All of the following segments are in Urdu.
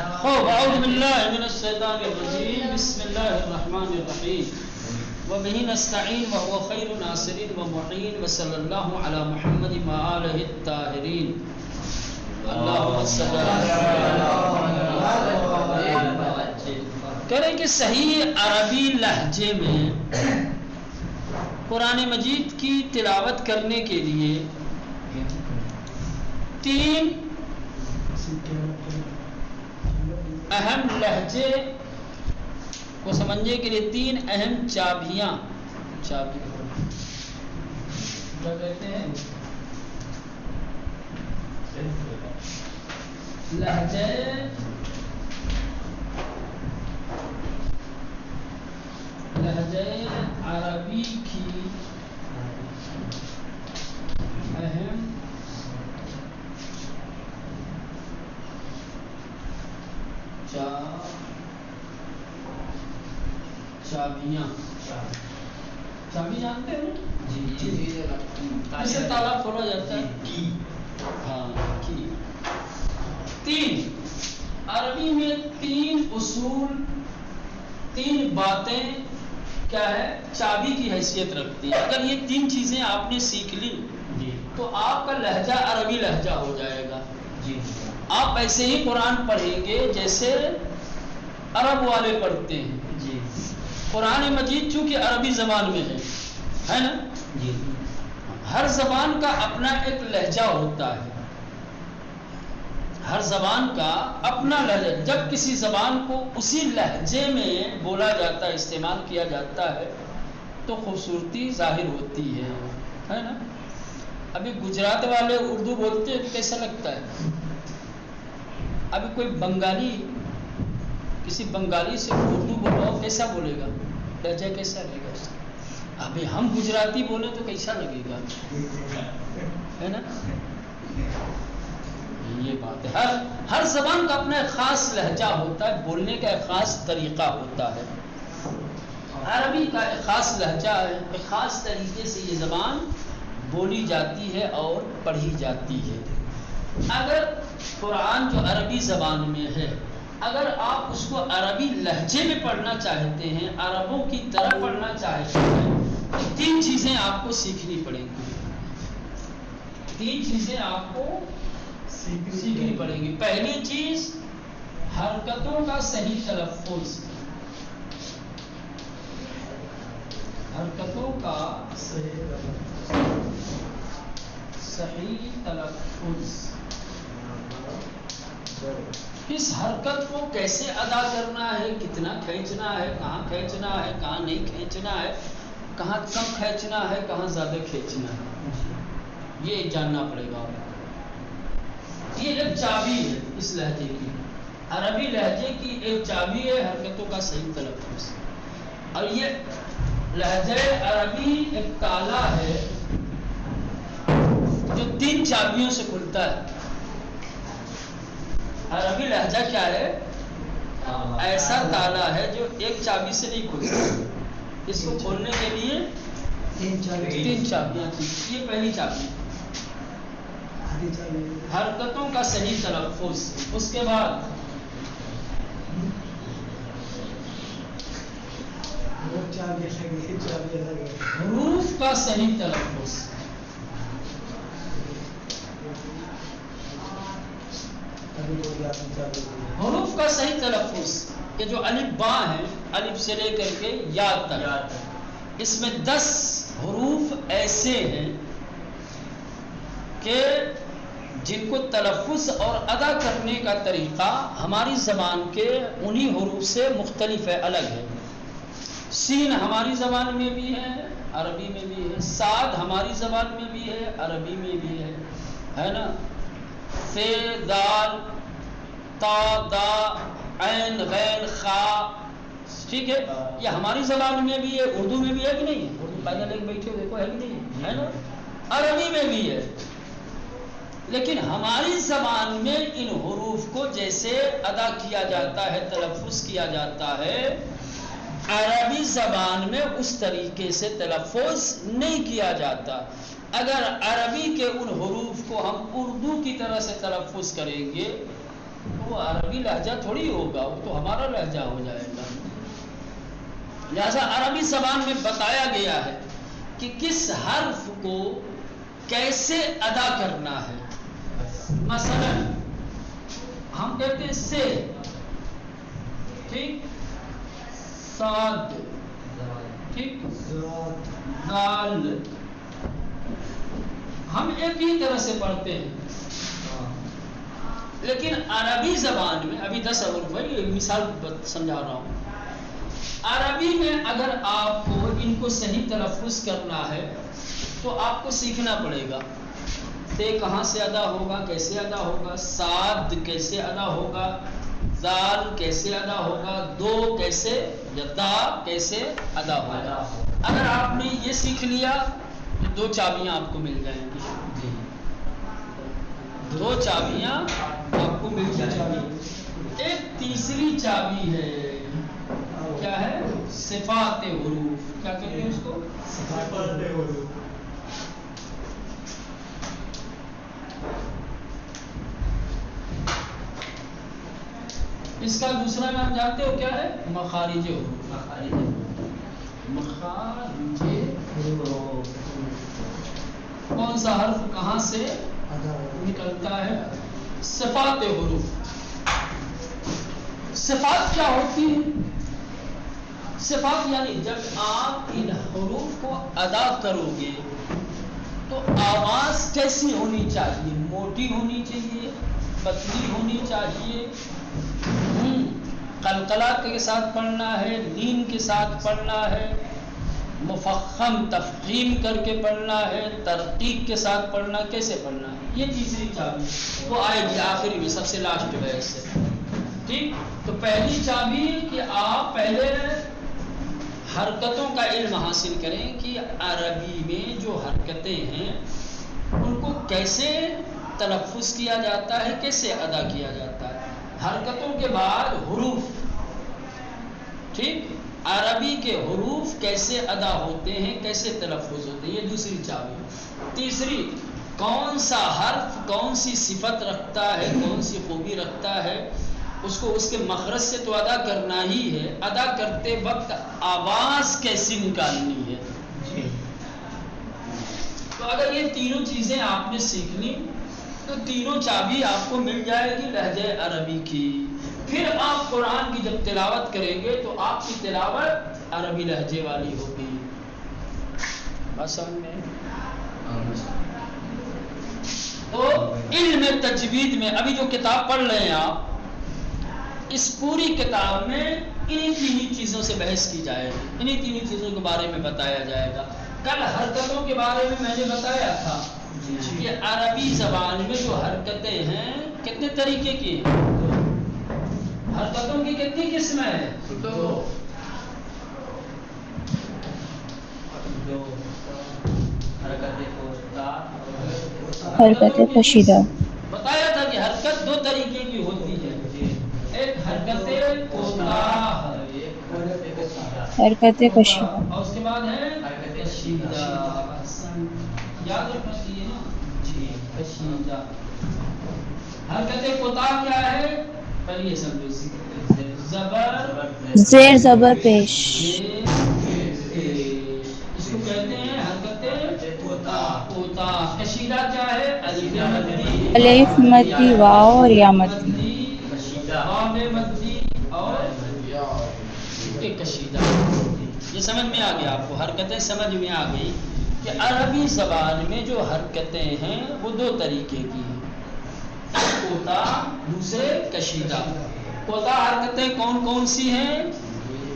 اعوذ باللہ من الشیطان الرجیم بسم اللہ الرحمن الرحیم وبہ نستعین وهو خیر الناصرین ومعین وصلی اللہ علی محمد وآلہ الطاہرین اللہم صلی کریں کہ صحیح عربی لہجے میں قرآن مجید کی تلاوت کرنے کے لیے تین اہم لہجے کو سمجھنے کے لیے تین اہم چابیاں کیا کہتے ہیں لہجے عربی کی اہم چابیاں چابی جانتے ہیں جی ایسے تالا کھولا جاتا ہے کی ہاں کی تین عربی میں تین اصول تین باتیں کیا ہے چابی کی حیثیت رکھتی ہے. اگر یہ تین چیزیں آپ نے سیکھ لی تو آپ کا لہجہ عربی لہجہ ہو جائے گا. آپ ایسے ہی قرآن پڑھیں گے جیسے عرب والے پڑھتے ہیں. قرآن مجید چونکہ عربی زبان میں ہے نا ہر زبان کا اپنا ایک لہجہ ہوتا ہے. ہر زبان کا اپنا لہجہ. جب کسی زبان کو اسی لہجے میں بولا جاتا ہے استعمال کیا جاتا ہے تو خوبصورتی ظاہر ہوتی ہے نا. ابھی گجرات والے اردو بولتے ہیں کیسا لگتا ہے. ابھی کوئی بنگالی کسی بنگالی سے اردو بولو کیسا بولے گا لہجہ کیسا لگے گا اس کا. ابھی ہم گجراتی بولیں تو کیسا لگے گا ہے نا. یہ بات ہے ہر زبان کا اپنا ایک خاص لہجہ ہوتا ہے. بولنے کا ایک خاص طریقہ ہوتا ہے. عربی کا ایک خاص لہجہ ہے. ایک خاص طریقے سے یہ زبان بولی جاتی ہے اور پڑھی جاتی ہے. اگر قرآن جو عربی زبان میں ہے اگر آپ اس کو عربی لہجے میں پڑھنا چاہتے ہیں عربوں کی طرح پڑھنا چاہتے ہیں تو تین چیزیں آپ کو سیکھنی پڑیں گی. تین چیزیں آپ کو سیکھنی پڑیں گی. پہلی چیز حرکتوں کا صحیح تلفظ. حرکتوں کا صحیح تلفظ. اس حرکت کو کیسے ادا کرنا ہے, کتنا کھینچنا ہے, کہاں کھینچنا ہے, کہاں نہیں کھینچنا ہے, کہاں کم کھینچنا ہے, کہاں زیادہ کھینچنا ہے, یہ جاننا پڑے گا. یہ ایک چابی ہے اس لہجے کی. عربی لہجے کی ایک چابی ہے حرکتوں کا صحیح تلفظ. اور یہ لہجہ عربی ایک تالا ہے جو تین چابیوں سے کھلتا ہے. عربی لہجہ کیا ہے ایسا تالا ہے جو ایک چابی سے نہیں کھلتا. اس کو کھولنے کے لیے تین چابیاں تھیں. یہ پہلی چابی حرکتوں کا صحیح تلفظ. اس کے بعد حروف کا صحیح تلفظ. حروف کا صحیح تلفظ کہ جو الف با ہے الف سے لے کر کے یا تک اس میں 10 حروف ایسے ہیں کہ جن کو تلفظ اور ادا کرنے کا طریقہ ہماری زبان کے انہی حروف سے مختلف ہے, الگ ہے. سین ہماری زبان میں بھی ہے عربی میں بھی ہے. صاد ہماری زبان میں بھی ہے عربی میں بھی ہے نا. ف دال تا دا عین غین خا ٹھیک ہے. یہ ہماری زبان میں بھی ہے اردو میں بھی ہے کہ نہیں. اردو پیدا لے کے بیٹھے ہو دیکھو ہے کہ نہیں ہے نا. عربی میں بھی ہے. لیکن ہماری زبان میں ان حروف کو جیسے ادا کیا جاتا ہے تلفظ کیا جاتا ہے عربی زبان میں اس طریقے سے تلفظ نہیں کیا جاتا. اگر عربی کے ان حروف کو ہم اردو کی طرح سے تلفظ کریں گے وہ عربی لہجہ تھوڑی ہوگا، وہ تو ہمارا لہجہ ہو جائے گا۔ لہذا عربی زبان میں بتایا گیا ہے کہ کس حرف کو کیسے ادا کرنا ہے۔ مثلا ہم کہتے ہیں سے، ٹھیک، صاد، ٹھیک، دال، ہم ایک ہی طرح سے پڑھتے ہیں، لیکن عربی زبان میں ابھی تصور بھائی یہ مثال سمجھا رہا ہوں، عربی میں اگر آپ کو ان کو صحیح تلفظ کرنا ہے تو آپ کو سیکھنا پڑے گا۔ تے کہاں سے ادا ہوگا، کیسے ادا ہوگا، صاد کیسے ادا ہوگا، ذال کیسے ادا ہوگا، دو کیسے یا دا کیسے ادا ہوگا۔ اگر آپ نے یہ سیکھ لیا تو دو چابیاں آپ کو مل جائیں گی، دو چابیاں آپ کو مل جائیں گی۔ ایک تیسری چابی ہے، کیا ہے؟ صفات حروف۔ کیا کہتے ہیں اس کو؟ صفات حروف۔ اس کا دوسرا نام جانتے ہو کیا ہے؟ مخارج حروف۔ مخارج حروف، کون سا حرف کہاں سے نکلتا ہے؟ صفات حروف۔ صفات کیا ہوتی ہیں؟ صفات یعنی جب آپ ان حروف کو ادا کرو گے تو آواز کیسی ہونی چاہیے؟ موٹی ہونی چاہیے، پتلی ہونی چاہیے، قلقلہ کے ساتھ پڑھنا ہے، لین کے ساتھ پڑھنا ہے، مفخم تفخیم کر کے پڑھنا ہے، ترقیق کے ساتھ پڑھنا، کیسے پڑھنا ہے؟ یہ تیسری چابی وہ آئے گی آخری میں، سب سے لاسٹ میں سے، ٹھیک۔ تو پہلی چابی کہ آپ پہلے حرکتوں کا علم حاصل کریں کہ عربی میں جو حرکتیں ہیں ان کو کیسے تلفظ کیا جاتا ہے، کیسے ادا کیا جاتا ہے۔ حرکتوں کے بعد حروف، ٹھیک، عربی کے حروف کیسے ادا ہوتے ہیں، کیسے تلفظ ہوتے ہیں، یہ دوسری چابی۔ تیسری، کون سا حرف کون سی صفت رکھتا ہے، کون سی خوبی رکھتا ہے، اس کو اس کے مخرج سے تو ادا کرنا ہی ہے، ادا کرتے وقت آواز کیسی نکالنی ہے۔ تو اگر یہ تینوں چیزیں آپ نے سیکھ لی تو تینوں چابی آپ کو مل جائے گی لہجہ عربی کی۔ پھر آپ قرآن کی جب تلاوت کریں گے تو آپ کی تلاوت عربی لہجے والی ہوگی۔ بات سمجھ میں؟ تو علم تجوید میں ابھی جو کتاب پڑھ رہے ہیں آپ، اس پوری کتاب میں انہی تینی چیزوں سے بحث کی جائے گی، انہی تینی چیزوں کے بارے میں بتایا جائے گا۔ کل حرکتوں کے بارے میں نے بتایا تھا کہ عربی زبان میں جو حرکتیں ہیں کتنے طریقے کی ہیں، حرکتوں کی کتنی قسمیں ہیں؟ دو۔ حرکت کشیدہ، بتایا تھا کہ حرکت دو طریقے کی ہوتی ہے، ایک حرکت کوتاہ، حرکت کشیدہ، اور اس کے بعد ہے کشیدہ۔ یاد رکھنا چاہیے نا جی، کشیدہ۔ حرکت کوتاہ کیا ہے؟ پہلے یہ سمجھو، زبر زیر زبر پیش، اس کو کہتے ہیں حرکت کوتاہ۔ کشیدہ کیا ہے؟ الف مدی، واو اور یا مدی، واو مدی اور کشیدہ۔ یہ سمجھ میں آ گیا آپ کو، حرکتیں سمجھ میں آ گئی کہ عربی زبان میں جو حرکتیں ہیں وہ دو طریقے کی ہیں، کوتاہ، دوسرے کشیدہ۔ کوتاہ حرکتیں کون کون سی ہیں؟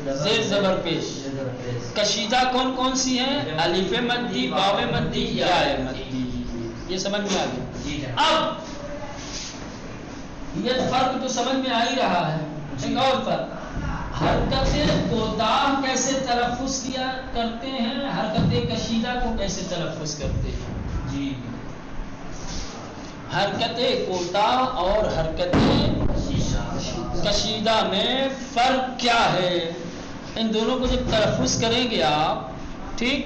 زیر زبر پیش۔ کشیدہ کون کون سی ہیں؟ الف مدی، واو مدی، یا مدی۔ یہ سمجھ میں آ گیا۔ اب یہ فرق تو سمجھ میں آ ہی رہا ہے، ایک اور فرق، حرکت کوتاہ کیسے تلفظ کیا کرتے ہیں، حرکت کشیدہ کو کیسے تلفظ کرتے ہیں جی۔ حرکت کوتاہ اور حرکت کشیدہ میں فرق کیا ہے؟ ان دونوں کو جب تلفظ کریں گے آپ، ٹھیک،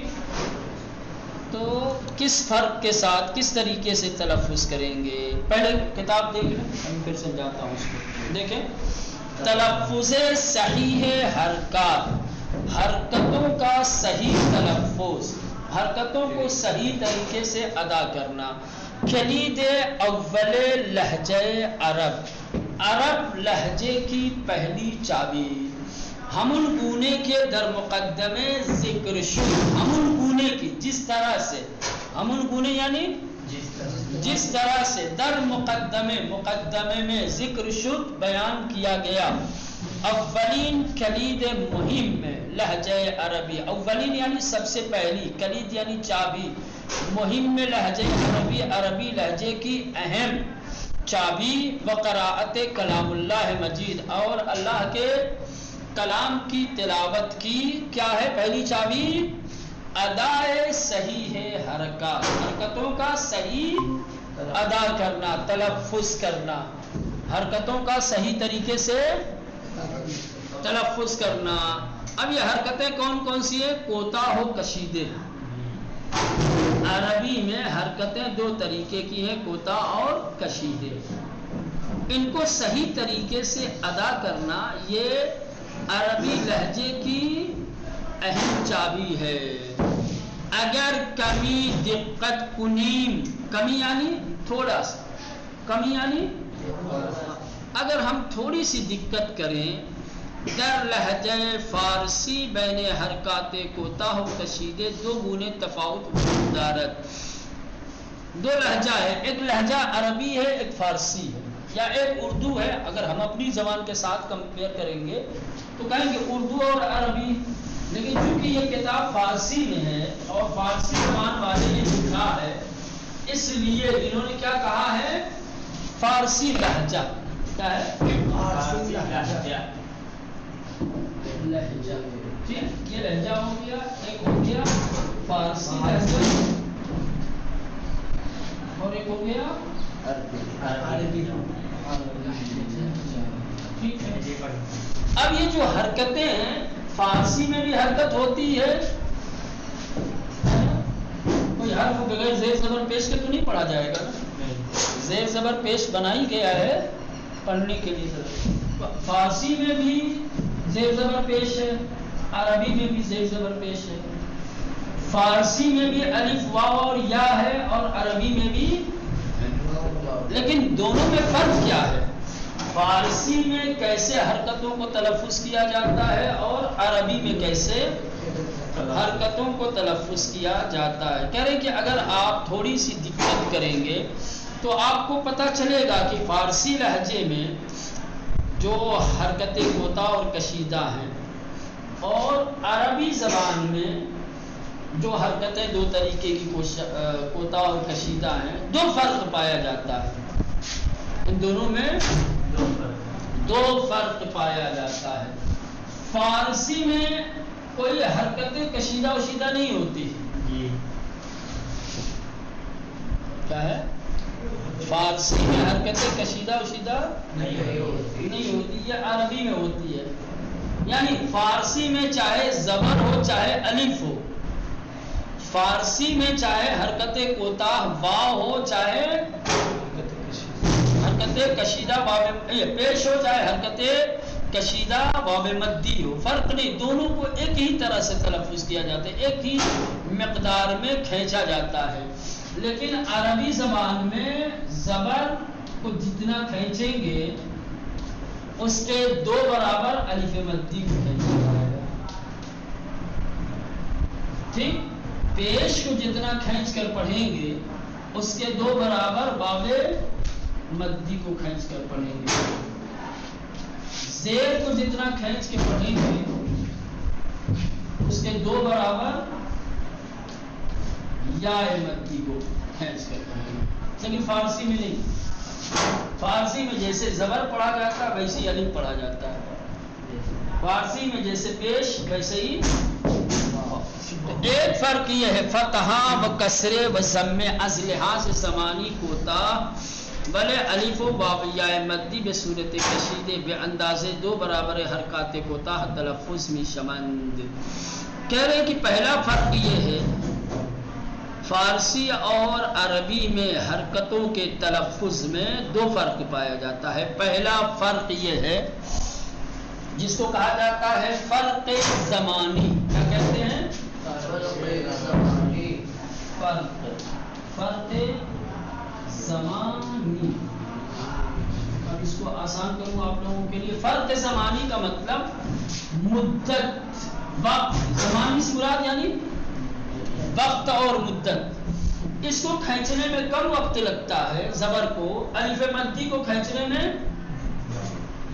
تو کس فرق کے ساتھ کس طریقے سے تلفظ کریں گے؟ پہلے کتاب دیکھ لیں، ہم پھر سمجھاتا ہوں اس کو. دیکھیں، تلفظ صحیح حرکات، حرکتوں کا صحیح تلفظ، حرکتوں کو صحیح طریقے سے ادا کرنا. کلید اول لہجہ عرب، عرب لہجے کی پہلی چابی. ہمن گونے کے در مقدمے ذکر شد، ہمن گونے کی جس طرح سے، ہمن گونے یعنی جس طرح سے، در مقدمے میں ذکر شد بیان کیا گیا. اولین کلید مہم میں لہجہ عربی، اولین یعنی سب سے پہلی، کلید یعنی چابی، مہم میں لہجہ عربی، عربی لہجے کی اہم چابی. وقراءت کلام اللہ مجید، اور اللہ کے کلام کی تلاوت کی کیا ہے پہلی چابی؟ ادائے صحیح حرکات، حرکتوں کا صحیح ادا کرنا، تلفظ کرنا، حرکتوں کا صحیح طریقے سے تلفظ کرنا. اب یہ حرکتیں کون کون سی ہیں؟ کوتاہ و کشیدے. عربی میں حرکتیں دو طریقے کی ہیں، کوتاہ اور کشیدے. ان کو صحیح طریقے سے ادا کرنا یہ عربی لہجے کی اہم چابی ہے. اگر کمی دقت کنیم، کمی یعنی تھوڑا سا، کمی یعنی اگر ہم تھوڑی سی دقت کریں در لہجہ فارسی بین حرکات کوتاہ و کشیدے دو گونے تفاوت دارت. دو لہجہ ہے، ایک لہجہ عربی ہے، ایک فارسی ہے، یا ایک اردو ہے. اگر ہم اپنی زبان کے ساتھ کمپیئر کریں گے تو کہیں گے اردو اور عربی. لیکن چونکہ یہ کتاب فارسی میں ہے اور فارسی زبان والے نے لکھا ہے، اس لیے انہوں نے کیا کہا ہے؟ فارسی لہجہ. کیا ہے؟ فارسی لہجہ. یہ لہجہ ہو گیا، ایک ہو گیا فارسی لہجہ اور ایک ہو گیا عربی. ٹھیک ہے. اب یہ جو حرکتیں ہیں، فارسی میں بھی حرکت ہوتی ہے، کوئی حرف بغیر زیر زبر پیش کے تو نہیں پڑھا جائے گا. زیر زبر پیش بنا ہی گیا ہے پڑھنے کے لیے. فارسی میں بھی زیر زبر پیش ہے، عربی میں بھی زیر زبر پیش ہے. فارسی میں بھی الف واو اور یا ہے اور عربی میں بھی. لیکن دونوں میں فرق کیا ہے؟ فارسی میں کیسے حرکتوں کو تلفظ کیا جاتا ہے اور عربی میں کیسے حرکتوں کو تلفظ کیا جاتا ہے. کہہ رہے کہ اگر آپ تھوڑی سی دقت کریں گے تو آپ کو پتہ چلے گا کہ فارسی لہجے میں جو حرکتیں کوتاہ اور کشیدہ ہیں اور عربی زبان میں جو حرکتیں دو طریقے کی کوتاہ اور کشیدہ ہیں، دو فرق پایا جاتا ہے. ان دونوں میں دو فرق پایا جاتا ہے. فارسی میں کوئی حرکتیں کشیدہ وشیدہ نہیں ہوتی. کیا ہے؟ فارسی میں حرکتیں کشیدہ وشیدہ نہیں ہوتی، یہ عربی میں ہوتی ہے. یعنی فارسی میں چاہے زبر ہو چاہے الف ہو، فارسی میں چاہے حرکت کوتاہ واو ہو چاہے حرکت کشیدہ واو پیش ہو چاہے حرکت کشیدہ واو مدی ہو، فرق نہیں. دونوں کو ایک ہی طرح سے تلفظ کیا جاتا ہے، ایک ہی مقدار میں کھینچا جاتا ہے. لیکن عربی زبان میں زبر کو جتنا کھینچیں گے اس کے دو برابر الف مدی کو کھینچا جائے گا. ٹھیک، پیش کو جتنا کھینچ کر پڑھیں گے اس کے دو برابر واو مدی کو کھینچ کر پڑھیں گے. زیر کو جتنا کھینچ کے پڑھیں گے اس کے دو برابر یا مدی کو کھینچ کر پڑھیں گے. لیکن فارسی میں نہیں. فارسی میں جیسے زبر پڑھا جاتا ہے ویسے ہی الف پڑھا جاتا ہے. فارسی میں جیسے پیش ویسے ہی. ایک فرق یہ ہے فتحہ و کسرے و ضم از لحاظ زمانی کوتاہ بلے الف و واو یا مدی بے صورت کشیدے بے اندازے دو برابر حرکات کوتاہ تلفظ میں شمند. کہہ رہے کہ پہلا فرق یہ ہے فارسی اور عربی میں حرکتوں کے تلفظ میں دو فرق پایا جاتا ہے. پہلا فرق یہ ہے جس کو کہا جاتا ہے فرق زمانی. کیا کہتے ہیں؟ فرق زمانی. اب اس کو آسان کروں آپ لوگوں کے لیے. فرق زمانی کا مطلب مدت، وقت. زمانی سے مراد یعنی وقت اور مدت. اس کو کھینچنے میں کم وقت لگتا ہے، زبر کو. الف مدی کو کھینچنے میں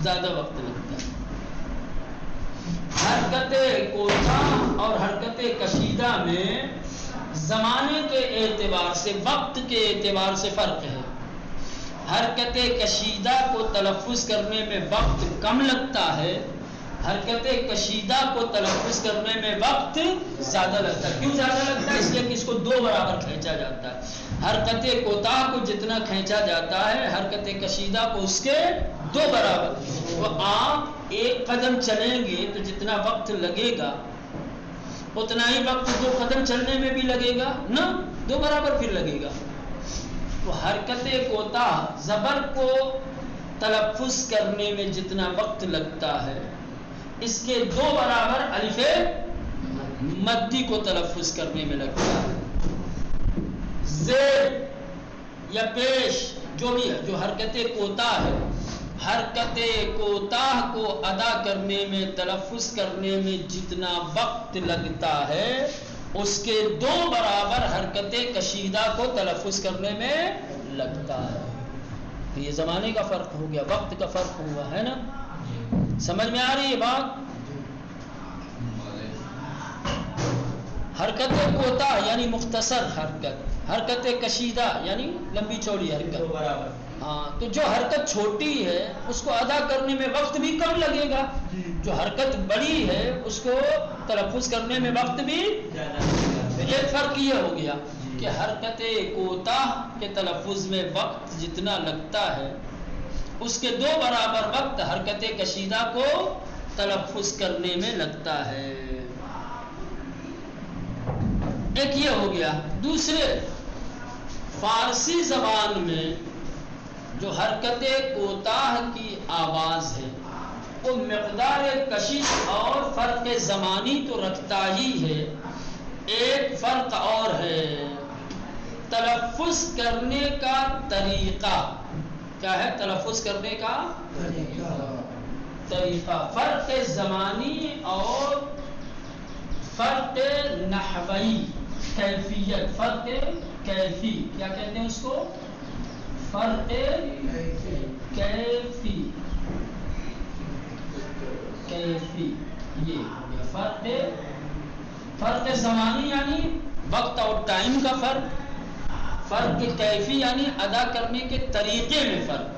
زیادہ وقت لگتا ہے. حرکت کوتاہ اور حرکت کشیدہ میں زمانے کے اعتبار سے، وقت کے اعتبار سے فرق ہے. حرکت کشیدہ کو تلفظ کرنے میں وقت کم لگتا ہے، حرکت کشیدہ کو تلفظ کرنے میں وقت زیادہ لگتا ہے. کیوں زیادہ لگتا ہے؟ اس لیے کہ اس کو دو برابر کھینچا جاتا ہے. حرکت کوتاہ کو جتنا کھینچا جاتا ہے، حرکت کشیدہ کو اس کے دو برابر. تو آپ ایک قدم چلیں گے تو جتنا وقت لگے گا اتنا ہی وقت دو قدم چلنے میں بھی لگے گا نا، دو برابر پھر لگے گا. تو حرکت کوتاہ زبر کو تلفظ کرنے میں جتنا وقت لگتا ہے، اس کے دو برابر الف مدی کو تلفظ کرنے میں لگتا ہے. زیر یا پیش جو بھی ہے، جو حرکت کوتاہ ہے، حرکت کوتاہ کو ادا کرنے میں، تلفظ کرنے میں جتنا وقت لگتا ہے، اس کے دو برابر حرکت کشیدہ کو تلفظ کرنے میں لگتا ہے. تو یہ زمانے کا فرق ہو گیا، وقت کا فرق ہوا ہے نا. سمجھ میں آ رہی ہے بات؟ حرکت کوتاہ یعنی مختصر حرکت، حرکت کشیدہ یعنی لمبی چوڑی حرکت. ہاں، تو جو حرکت چھوٹی ہے اس کو ادا کرنے میں وقت بھی کم لگے گا، جو حرکت بڑی ہے اس کو تلفظ کرنے میں وقت بھی. ایک فرق یہ ہو گیا کہ حرکت کوتاہ کے تلفظ میں وقت جتنا لگتا ہے اس کے دو برابر وقت حرکت کشیدہ کو تلفظ کرنے میں لگتا ہے. ایک یہ ہو گیا. دوسرے، فارسی زبان میں جو حرکت کوتاہ کی آواز ہے وہ مقدار کشش اور فرق زمانی تو رکھتا ہی ہے. ایک فرق اور ہے، تلفظ کرنے کا طریقہ. کیا ہے تلفظ کرنے کا طریقہ؟ فرق زمانی اور فرق نحوی کیفیت. فرق کیفی کیا کہتے ہیں اس کو؟ فرق کیفی. یہ ہو گیا فرق زمانی یعنی وقت اور ٹائم کا فرق. فرق کیفی یعنی ادا کرنے کے طریقے میں فرق.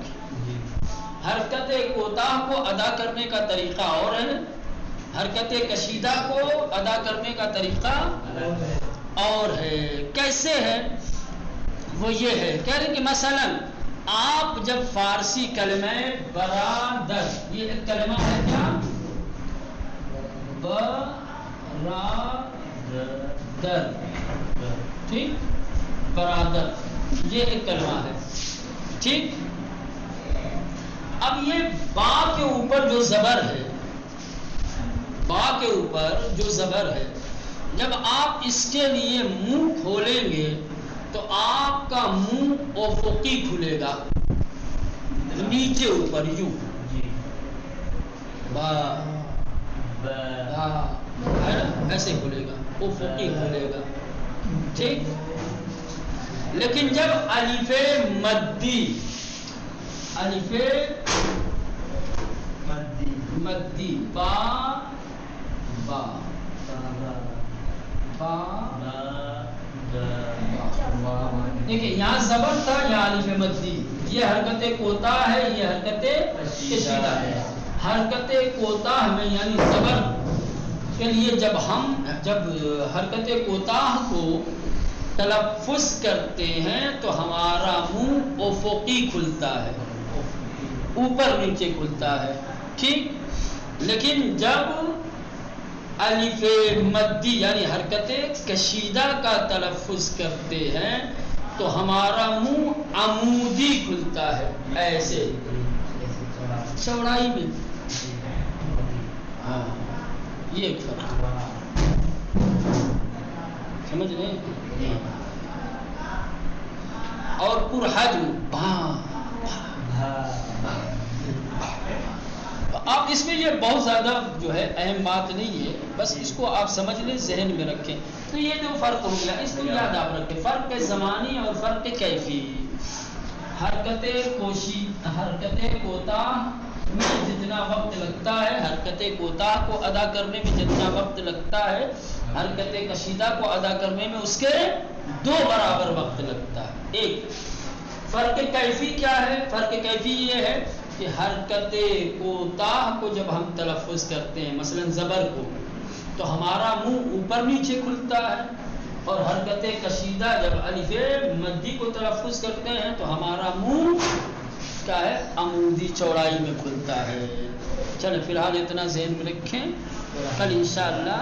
حرکت کوتاہ کو ادا کرنے کا طریقہ اور ہے، حرکت کشیدہ کو ادا کرنے کا طریقہ اور ہے. کیسے ہے؟ وہ یہ ہے، کہہ رہے کہ مثلا آپ جب فارسی کلمہ برادر، یہ ایک کلمہ ہے کیا؟ برادر، ٹھیک، برادر یہ ایک کلمہ ہے، ٹھیک. اب یہ با کے اوپر جو زبر ہے، با کے اوپر جو زبر ہے، جب آپ اس کے لیے منہ کھولیں گے تو آپ کا منہ افقی کھلے گا، نیچے اوپر یوں. با ایسے کھلے گا، افقی کھلے گا، ٹھیک. لیکن جب الف مدی، الف مدی با با دیکھیں یہاں زبر تھا، یہاں الف مدی. یہ حرکت کوتاہ ہے، یہ حرکت کشیدہ ہے. حرکت کوتاہ میں یعنی زبر کے لیے جب حرکت کوتاہ کو تلفظ کرتے ہیں تو ہمارا منہ افقی کھلتا ہے، اوپر نیچے کھلتا ہے، ٹھیک. لیکن جب الف مدی یعنی حرکت کشیدہ کا تلفظ کرتے ہیں تو ہمارا منہ عمودی کھلتا ہے، ایسے چوڑائی میں. ہاں یہ ایک فرق سمجھ رہے ہیں. اور پرحجم آپ اس میں یہ بہت زیادہ جو ہے اہم بات نہیں ہے، بس اس کو آپ سمجھ لیں، ذہن میں رکھیں. تو یہ جو فرق ہو گیا اس کو یاد آپ رکھیں، فرق زمانی اور فرق کیفی. حرکت کوتاہ میں جتنا وقت لگتا ہے، حرکت کوتاہ کو ادا کرنے میں جتنا وقت لگتا ہے، حرکت کشیدہ کو ادا کرنے میں اس کے 2 برابر وقت لگتا ہے. ایک فرق کیفی کیا ہے؟ فرق کیفی یہ ہے کہ حرکت کوتاہ کو جب ہم تلفظ کرتے ہیں، مثلا زبر کو، تو ہمارا منہ اوپر نیچے کھلتا ہے، اور حرکت کشیدہ جب الف مدی کو تلفظ کرتے ہیں تو ہمارا منہ کیا ہے؟ عمودی چوڑائی میں کھلتا ہے. چلیں فی الحال اتنا ذہن میں رکھیں، کل انشاءاللہ